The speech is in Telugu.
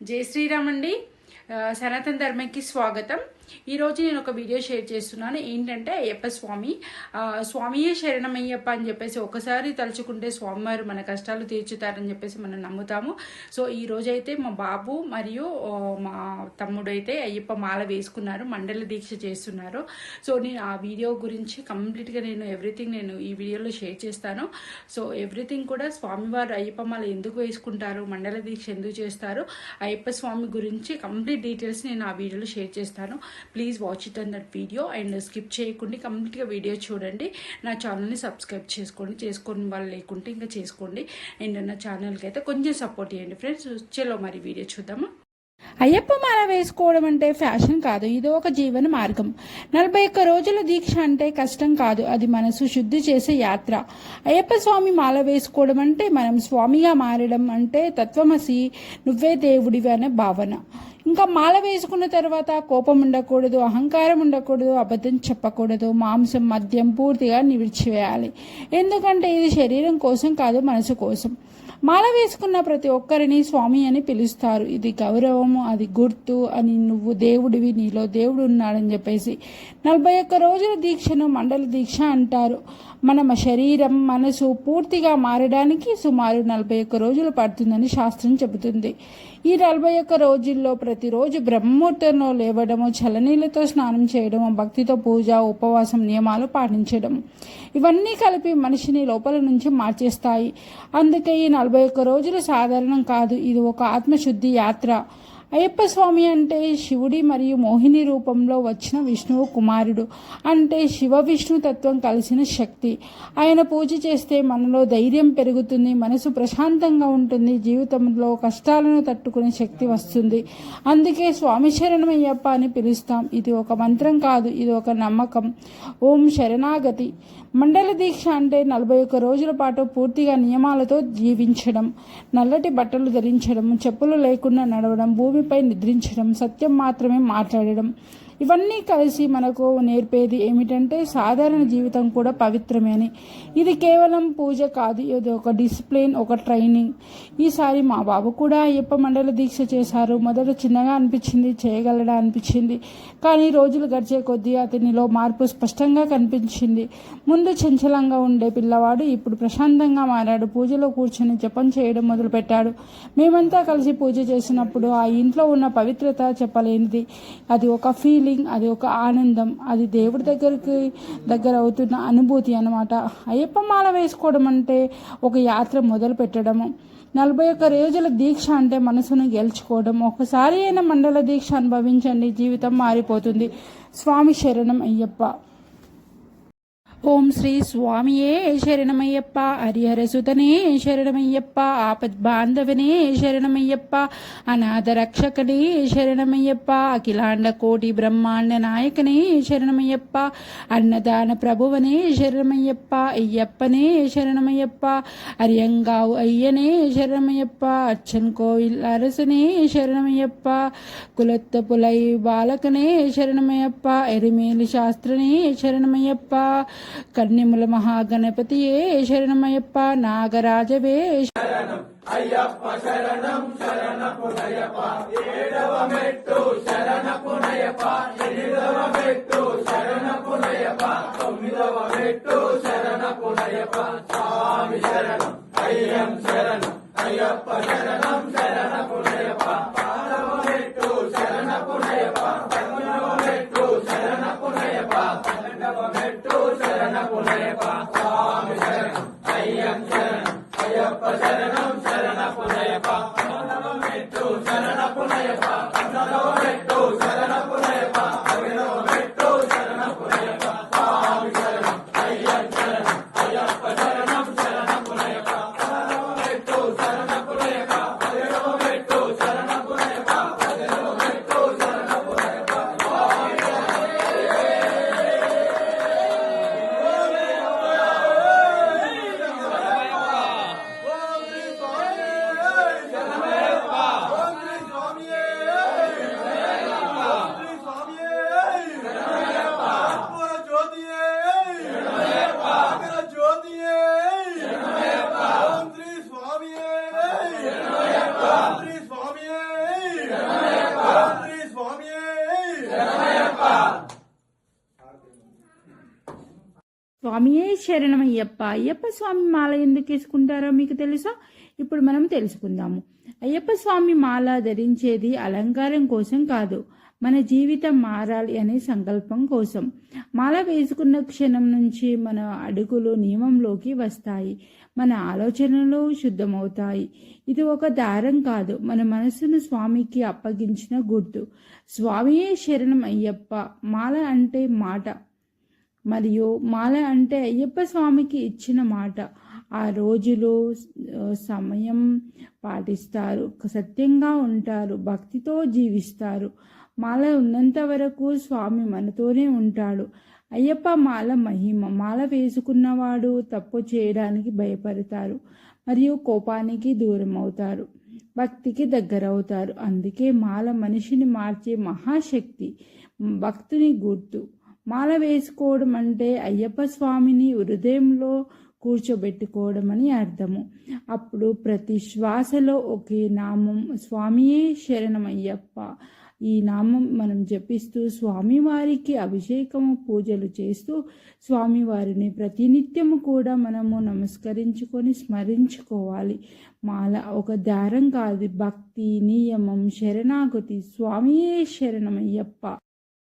జై శ్రీరామ్ అండి. సనాతన ధర్మకి స్వాగతం. ఈరోజు నేను ఒక వీడియో షేర్ చేస్తున్నాను. ఏంటంటే అయ్యప్ప స్వామియే శరణమయ్యప్ప అని చెప్పేసి ఒకసారి తలుచుకుంటే స్వామివారు మన కష్టాలు తీర్చుతారని చెప్పేసి మనం నమ్ముతాము. సో ఈ రోజైతే మా బాబు మరియు మా తమ్ముడు అయితే అయ్యప్ప మాల వేసుకున్నారు, మండల దీక్ష చేస్తున్నారు. సో నేను ఆ వీడియో గురించి కంప్లీట్గా నేను ఈ వీడియోలో షేర్ చేస్తాను. సో ఎవ్రీథింగ్ కూడా స్వామివారు అయ్యప్ప మాల ఎందుకు వేసుకుంటారు, మండల దీక్ష ఎందుకు చేస్తారు, అయ్యప్ప స్వామి గురించి కంప్లీట్ డీటెయిల్స్ నేను ఆ వీడియోలో షేర్ చేస్తాను. Please watch it an that video and skip చేయకుండా కంప్లీట్గా వీడియో చూడండి. నా ఛానల్ని సబ్స్క్రైబ్ చేసుకొని వాళ్ళు లేకుంటే ఇంకా చేసుకోండి. అండ్ నా ఛానల్కి అయితే కొంచెం సపోర్ట్ చేయండి ఫ్రెండ్స్. చలో మరి వీడియో చూద్దామా. అయ్యప్ప మాల వేసుకోవడం అంటే ఫ్యాషన్ కాదు, ఇది ఒక జీవన మార్గం. 41 రోజుల దీక్ష అంటే కష్టం కాదు, అది మనసు శుద్ధి చేసే యాత్ర. అయ్యప్ప స్వామి మాల వేసుకోవడం అంటే మనం స్వామిగా మారడం, అంటే తత్వమసి నువ్వే దేవుడివి అనే భావన. ఇంకా మాల వేసుకున్న తర్వాత కోపం ఉండకూడదు, అహంకారం ఉండకూడదు, అబద్ధం చెప్పకూడదు, మాంసం మద్యం పూర్తిగా నివిడిచివేయాలి. ఎందుకంటే ఇది శరీరం కోసం కాదు, మనసు కోసం. మాల వేసుకున్న ప్రతి ఒక్కరిని స్వామి అని పిలుస్తారు. ఇది గౌరవము, అది గుర్తు అని, నువ్వు దేవుడివి, నీలో దేవుడు ఉన్నాడని చెప్పేసి. 41 రోజుల దీక్షను మండల దీక్ష అంటారు. మన శరీరం మనసు పూర్తిగా మారడానికి సుమారు 41 రోజులు పడుతుందని శాస్త్రం చెబుతుంది. ఈ 41 రోజుల్లో ప్రతిరోజు బ్రహ్మముహూర్తంలో లేవడము, చల్లనీళ్ళతో స్నానం చేయడము, భక్తితో పూజ, ఉపవాసం, నియమాలు పాటించడం, ఇవన్నీ కలిపి మనిషిని లోపల నుంచి మార్చేస్తాయి. అందుకే ఈ 41 రోజులు సాధారణం కాదు, ఇది ఒక ఆత్మశుద్ధి యాత్ర. అయ్యప్ప స్వామి అంటే శివుడి మరియు మోహిని రూపంలో వచ్చిన విష్ణువు కుమారుడు, అంటే శివ విష్ణు తత్వం కలిసిన శక్తి. ఆయన పూజ చేస్తే మనలో ధైర్యం పెరుగుతుంది, మనసు ప్రశాంతంగా ఉంటుంది, జీవితంలో కష్టాలను తట్టుకునే శక్తి వస్తుంది. అందుకే స్వామి శరణమయ్యప్ప అని పిలుస్తాం. ఇది ఒక మంత్రం కాదు, ఇది ఒక నమ్మకం. ఓం శరణాగతి. మండల దీక్ష అంటే 41 రోజుల పాటు పూర్తిగా నియమాలతో జీవించడం, నల్లటి బట్టలు ధరించడం, చెప్పులు లేకుండా నడవడం, భూమిపై నిద్రించడం, సత్యం మాత్రమే మాట్లాడడం, ఇవన్నీ కలిసి మనకు నేర్పేది ఏమిటంటే సాధారణ జీవితం కూడా పవిత్రమే అని. ఇది కేవలం పూజ కాదు, ఇది ఒక డిసిప్లిన్, ఒక ట్రైనింగ్. ఈసారి మా బాబు కూడా అయ్యప్ప మండల దీక్ష చేశారు. మొదట చిన్నగా అనిపించింది, చేయగలడా అనిపించింది, కానీ రోజులు గడిచే కొద్దీ అతనిలో మార్పు స్పష్టంగా కనిపించింది. ముందు చంచలంగా ఉండే పిల్లవాడు ఇప్పుడు ప్రశాంతంగా మారాడు. పూజలో కూర్చొని జపం చేయడం మొదలుపెట్టాడు. మేమంతా కలిసి పూజ చేసినప్పుడు ఆ ఇంట్లో ఉన్న పవిత్రత చెప్పలేనిది. అది ఒక ఫీలింగ్, అది ఒక ఆనందం, అది దేవుడి దగ్గర అవుతున్న అనుభూతి అన్నమాట. అయ్యప్ప మాల వేసుకోవడం అంటే ఒక యాత్ర మొదలు పెట్టడము. 41 రోజుల దీక్ష అంటే మనసును గెలుచుకోవడం. ఒకసారి అయినా మండల దీక్ష అనుభవించండి, జీవితం మారిపోతుంది. స్వామి శరణం అయ్యప్ప. ఓం శ్రీ స్వామియే శరణమయ్యప్ప. హరిహరసుతనే శరణమయ్యప్ప. ఆపద్బాంధవనే శరణమయ్యప్ప. అనాథ రక్షకనే శరణమయ్యప్ప. అఖిలాండ కోటి బ్రహ్మాండ నాయకనే శరణమయ్యప్ప. అన్నదాన ప్రభువనే శరణమయ్యప్ప. అయ్యప్పనే శరణమయ్యప్ప. అరియంగావు అయ్యనే శరణమయ్యప్ప. అచ్చన్ కోవిల్ అరసనే శరణమయ్యప్ప. కులత్త పులై బాలకనే శరణమయ్యప్ప. ఎరిమేలి శాస్త్రనే శరణమయ్యప్ప. కన్యముల మహాగణపతియే శరణమయ్యప్ప. నాగరాజవే శరణం అయ్యప్ప. శరణం శరణపునయ్యప్ప. ఏడవ మెట్టు శరణపునయ్యప్ప. ఎనిమిదవ మెట్టు శరణపునయ్యప్ప. తొమ్మిదవ మెట్టు శరణపునయ్యప్ప. స్వామి శరణం అయ్యం శరణం అయ్యప్ప. శరణం శరణపునయ్యప్ప. ఆరవ మెట్టు శరణపునయ్యప్ప. పదకొండవ మెట్టు శరణపునయ్యప్ప. పన్నెండవ మెట్టు శరణపునయ్యప్ప. స్వామి శరణం అయ్యం శరణం అయ్యప్ప. శరణం శరణపునయ్యప్ప. పదకొండవ మెట్టు శరణపునయ్యప్ప. పన్నెండవ మెట్టు శరణపునయ్యప్ప. పదిహేనవ మెట్టు శరణపునయ్యప్ప. స్వామి శరణం అయ్యం శరణం అయ్యప్ప. శరణం శరణపునయ్యప్ప. పదహారవ మెట్టు శరణపునయ్యప్ప. పదిహేడవ శరణమయ్యప్ప. అయ్యప్ప స్వామి మాల ఎందుకు వేసుకుంటారో మీకు తెలుసా? ఇప్పుడు మనం తెలుసుకుందాము. అయ్యప్ప స్వామి మాల ధరించేది అలంకారం కోసం కాదు, మన జీవితం మారాలి అనే సంకల్పం కోసం. మాల వేసుకున్న క్షణం నుంచి మన అడుగులు నియమంలోకి వస్తాయి, మన ఆలోచనలు శుద్ధమవుతాయి. ఇది ఒక దారం కాదు, మన మనసును స్వామికి అప్పగించిన గుర్తు. స్వామియే శరణం అయ్యప్ప. మాల అంటే మాట, మరియు మాల అంటే అయ్యప్ప స్వామికి ఇచ్చిన మాట. ఆ రోజులో సమయం పాటిస్తారు, సత్యంగా ఉంటారు, భక్తితో జీవిస్తారు. మాల ఉన్నంత వరకు స్వామి మనతోనే ఉంటాడు. అయ్యప్ప మాల మహిమ. మాల వేసుకున్నవాడు తప్పు చేయడానికి భయపడతారు, మరియు కోపానికి దూరం అవుతారు, భక్తికి దగ్గరవుతారు. అందుకే మాల మనిషిని మార్చే మహాశక్తి, భక్తుని గుర్తు. మాల వేసుకోవడం అంటే అయ్యప్ప స్వామిని హృదయంలో కూర్చోబెట్టుకోవడం అని అర్థము. అప్పుడు ప్రతి శ్వాసలో ఒకే నామం, స్వామియే శరణమయ్యప్ప. ఈ నామం మనం జపిస్తూ స్వామివారికి అభిషేకము పూజలు చేస్తూ స్వామివారిని ప్రతినిత్యము కూడా మనము నమస్కరించుకొని స్మరించుకోవాలి. మాల ఒక దారం కాదు, భక్తి, నియమం, శరణాగతి. స్వామియే శరణమయ్యప్ప.